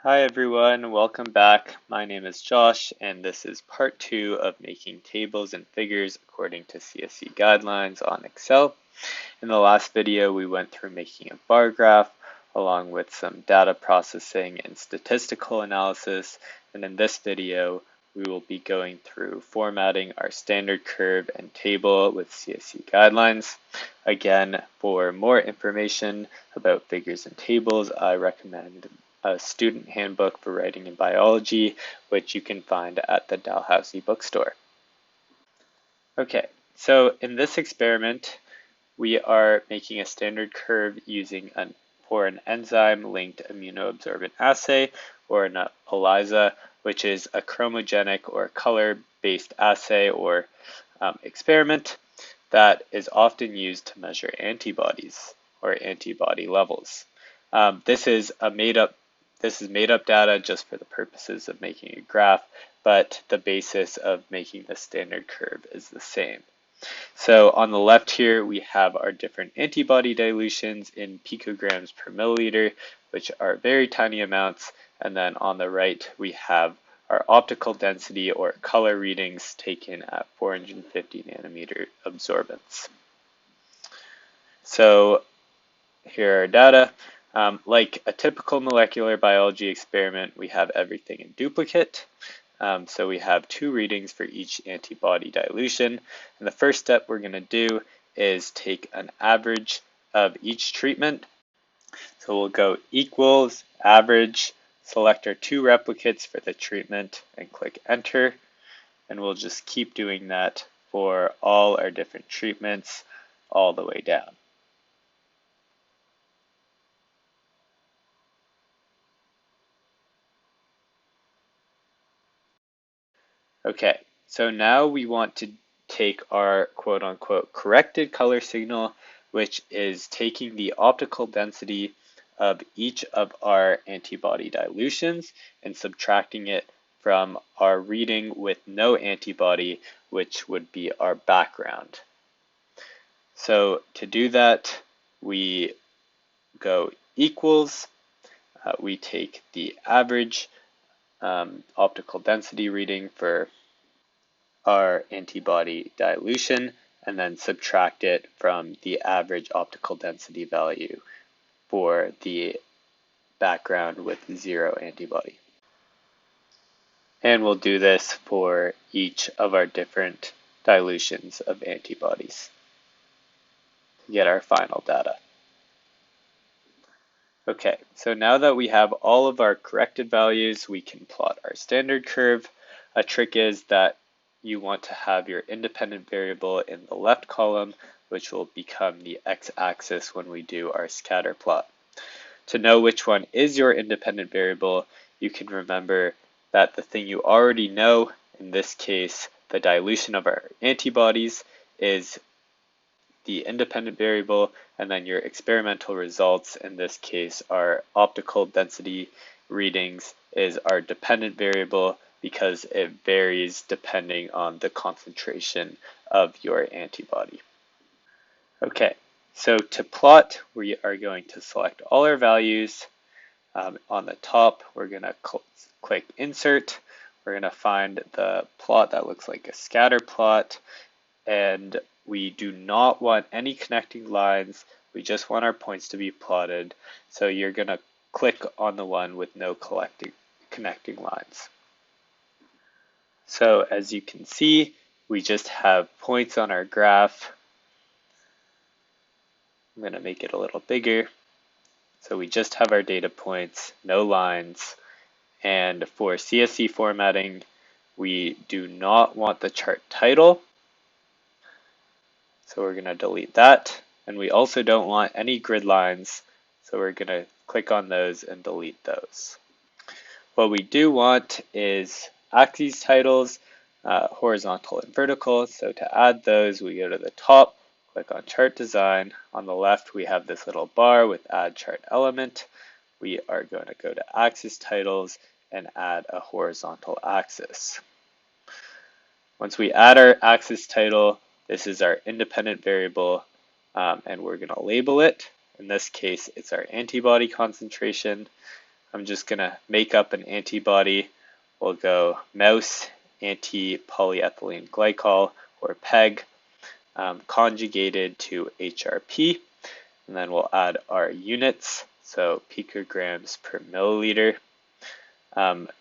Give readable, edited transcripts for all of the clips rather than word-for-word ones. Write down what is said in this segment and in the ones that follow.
Hi everyone, welcome back. My name is Josh, and this is part 2 of making tables and figures according to CSE guidelines on Excel. In the last video, we went through making a bar graph along with some data processing and statistical analysis, and in this video, we will be going through formatting our standard curve and table with CSE guidelines. Again, for more information about figures and tables, I recommend a student handbook for writing in biology, which you can find at the Dalhousie bookstore. Okay, so in this experiment, we are making a standard curve using for an enzyme-linked immunoabsorbent assay, or an ELISA, which is a chromogenic or color-based assay or experiment that is often used to measure antibodies or antibody levels. This is made up data just for the purposes of making a graph, but the basis of making the standard curve is the same. So on the left here, we have our different antibody dilutions in picograms per milliliter, which are very tiny amounts. And then on the right, we have our optical density or color readings taken at 450 nanometer absorbance. So here are our data. Like a typical molecular biology experiment, we have everything in duplicate. So we have 2 readings for each antibody dilution. And the first step we're going to do is take an average of each treatment. So we'll go equals average, select our 2 replicates for the treatment, and click enter. And we'll just keep doing that for all our different treatments all the way down. Okay, so now we want to take our quote-unquote corrected color signal, which is taking the optical density of each of our antibody dilutions and subtracting it from our reading with no antibody, which would be our background. So to do that, we go equals, we take the average optical density reading for our antibody dilution and then subtract it from the average optical density value for the background with 0 antibody. And we'll do this for each of our different dilutions of antibodies to get our final data. Okay, so now that we have all of our corrected values, we can plot our standard curve. A trick is that you want to have your independent variable in the left column, which will become the x-axis when we do our scatter plot. To know which one is your independent variable, you can remember that the thing you already know, in this case, the dilution of our antibodies, is the independent variable, and then your experimental results, in this case, our optical density readings, is our dependent variable because it varies depending on the concentration of your antibody. Okay, so to plot, we are going to select all our values. On the top, we're going to click Insert. We're going to find the plot that looks like a scatter plot, and we do not want any connecting lines. We just want our points to be plotted. So you're going to click on the one with no connecting lines. So as you can see, we just have points on our graph. I'm going to make it a little bigger. So we just have our data points, no lines. And for CSE formatting, we do not want the chart title. So we're going to delete that. And we also don't want any grid lines. So we're going to click on those and delete those. What we do want is axes titles, horizontal and vertical. So to add those, we go to the top, click on chart design. On the left, we have this little bar with add chart element. We are going to go to axis titles and add a horizontal axis. Once we add our axis title, this is our independent variable, and we're going to label it. In this case, it's our antibody concentration. I'm just going to make up an antibody. We'll go mouse anti-polyethylene glycol, or PEG, conjugated to HRP. And then we'll add our units, so picograms per milliliter.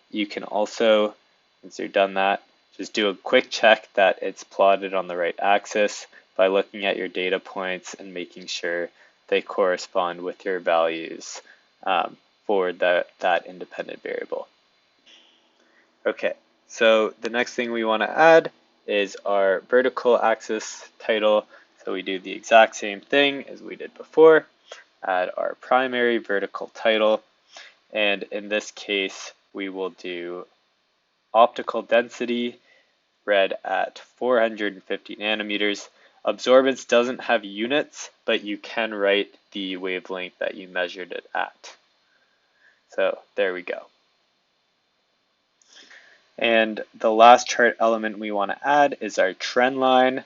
You can also, once you're done that, just do a quick check that it's plotted on the right axis by looking at your data points and making sure they correspond with your values for that independent variable. Okay, so the next thing we want to add is our vertical axis title. So we do the exact same thing as we did before, add our primary vertical title, and in this case we will do optical density read at 450 nanometers. Absorbance doesn't have units, but you can write the wavelength that you measured it at. So there we go. And the last chart element we want to add is our trend line.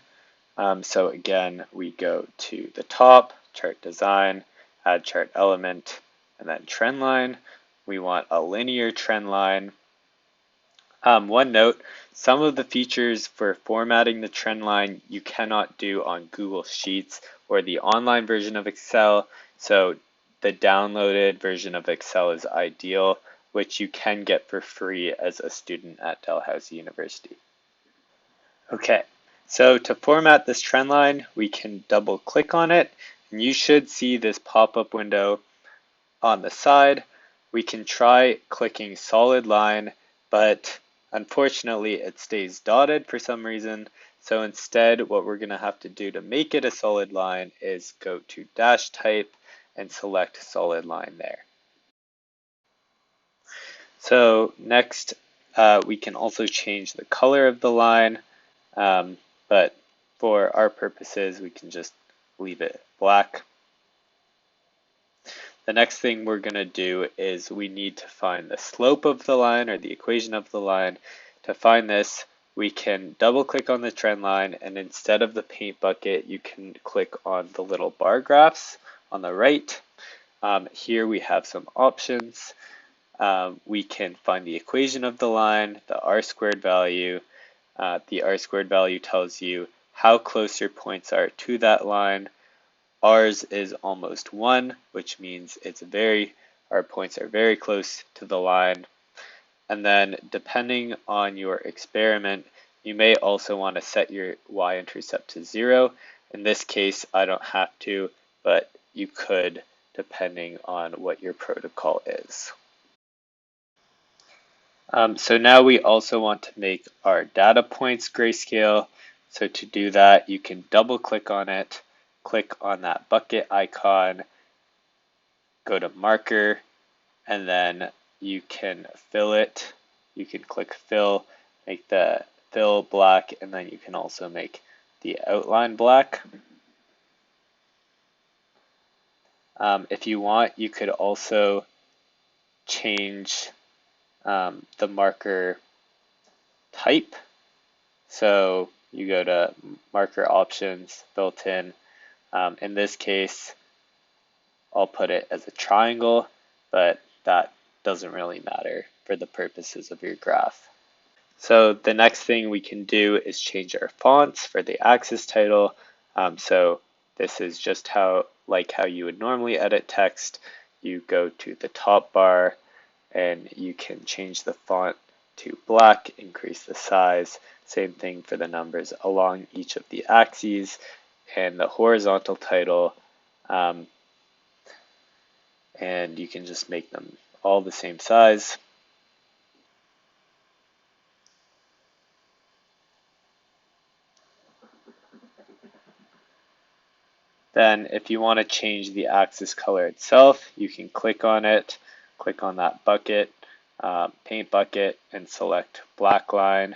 So again, we go to the top, chart design, add chart element, and then trend line. We want a linear trend line. One note, some of the features for formatting the trend line you cannot do on Google Sheets or the online version of Excel, so the downloaded version of Excel is ideal, which you can get for free as a student at Dalhousie University. Okay, so to format this trend line, we can double click on it, and you should see this pop-up window on the side. We can try clicking solid line, but unfortunately it stays dotted for some reason. So instead, what we're going to have to do to make it a solid line is go to dash type and select solid line there. So next, we can also change the color of the line, but for our purposes, we can just leave it black. The next thing we're going to do is we need to find the slope of the line, or the equation of the line. To find this, we can double click on the trend line, and instead of the paint bucket, you can click on the little bar graphs on the right. Here we have some options. We can find the equation of the line, the r-squared value. The r-squared value tells you how close your points are to that line. Ours is almost 1, which means our points are very close to the line. And then depending on your experiment, you may also want to set your y-intercept to 0. In this case, I don't have to, but you could depending on what your protocol is. So now we also want to make our data points grayscale. So to do that, you can double click on it, click on that bucket icon, go to marker, and then you can fill it. You can click fill, make the fill black, and then you can also make the outline black. If you want, you could also change the marker type. So you go to marker options, built in. In this case, I'll put it as a triangle, but that doesn't really matter for the purposes of your graph. So the next thing we can do is change our fonts for the axis title. So this is just how you would normally edit text. You go to the top bar and you can change the font to black, increase the size. Same thing for the numbers along each of the axes, and the horizontal title. And you can just make them all the same size. Then if you want to change the axis color itself, you can click on it, click on that bucket, paint bucket, and select black line,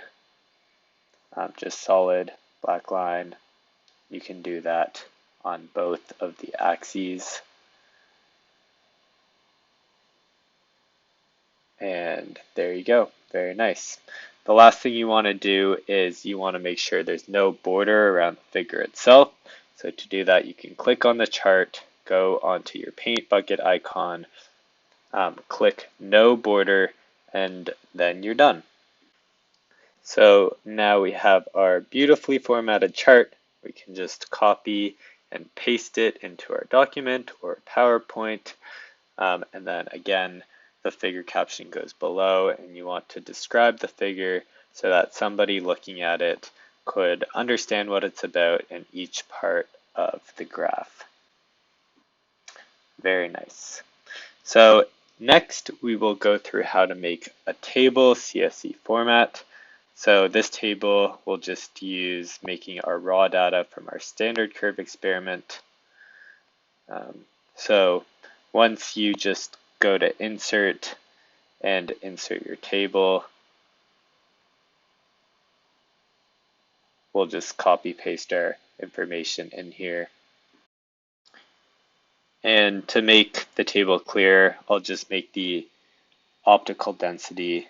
just solid black line. You can do that on both of the axes. And there you go, very nice. The last thing you want to do is you want to make sure there's no border around the figure itself. So to do that, you can click on the chart, go onto your paint bucket icon, click no border, and then you're done. So now we have our beautifully formatted chart. We can just copy and paste it into our document or PowerPoint. And then again, the figure caption goes below, and you want to describe the figure so that somebody looking at it could understand what it's about in each part of the graph. Very nice. So next we will go through how to make a table CSV format. So this table will just use making our raw data from our standard curve experiment. So once you just go to insert and insert your table, we'll just copy paste our information in here. And to make the table clear, I'll just make the optical density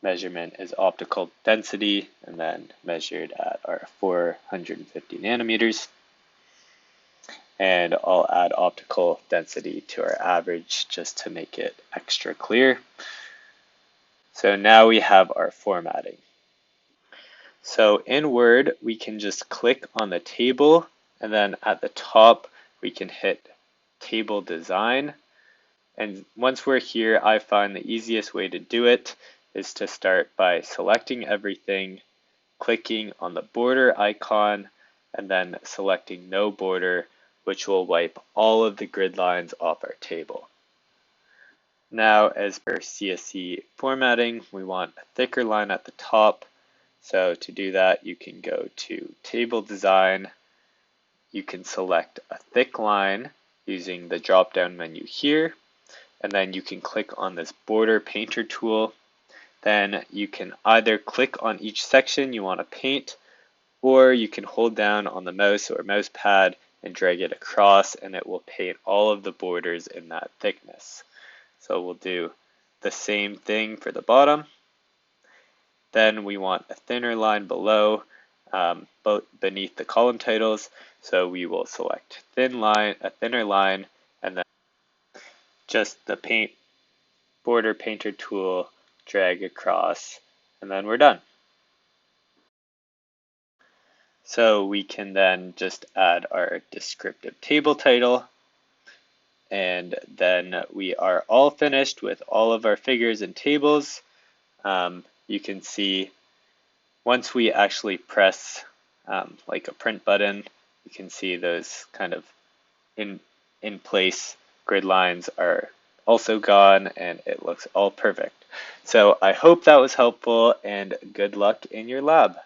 measurement as optical density and then measured at our 450 nanometers. And I'll add optical density to our average just to make it extra clear. So now we have our formatting. So in Word, we can just click on the table, and then at the top, we can hit Table Design. And once we're here, I find the easiest way to do it is to start by selecting everything, clicking on the border icon, and then selecting no border, which will wipe all of the grid lines off our table. Now, as per CSV formatting, we want a thicker line at the top. So to do that, you can go to Table Design. You can select a thick line using the drop-down menu here, and then you can click on this border painter tool. Then you can either click on each section you want to paint, or you can hold down on the mouse or mouse pad and drag it across, and it will paint all of the borders in that thickness. So we'll do the same thing for the bottom. Then we want a thinner line below, beneath the column titles. So we will select a thinner line, and then just the border painter tool, drag across, and then we're done. So we can then just add our descriptive table title, and then we are all finished with all of our figures and tables. You can see once we actually press like a print button, you can see those kind of in place grid lines are also gone, and it looks all perfect. So I hope that was helpful, and good luck in your lab.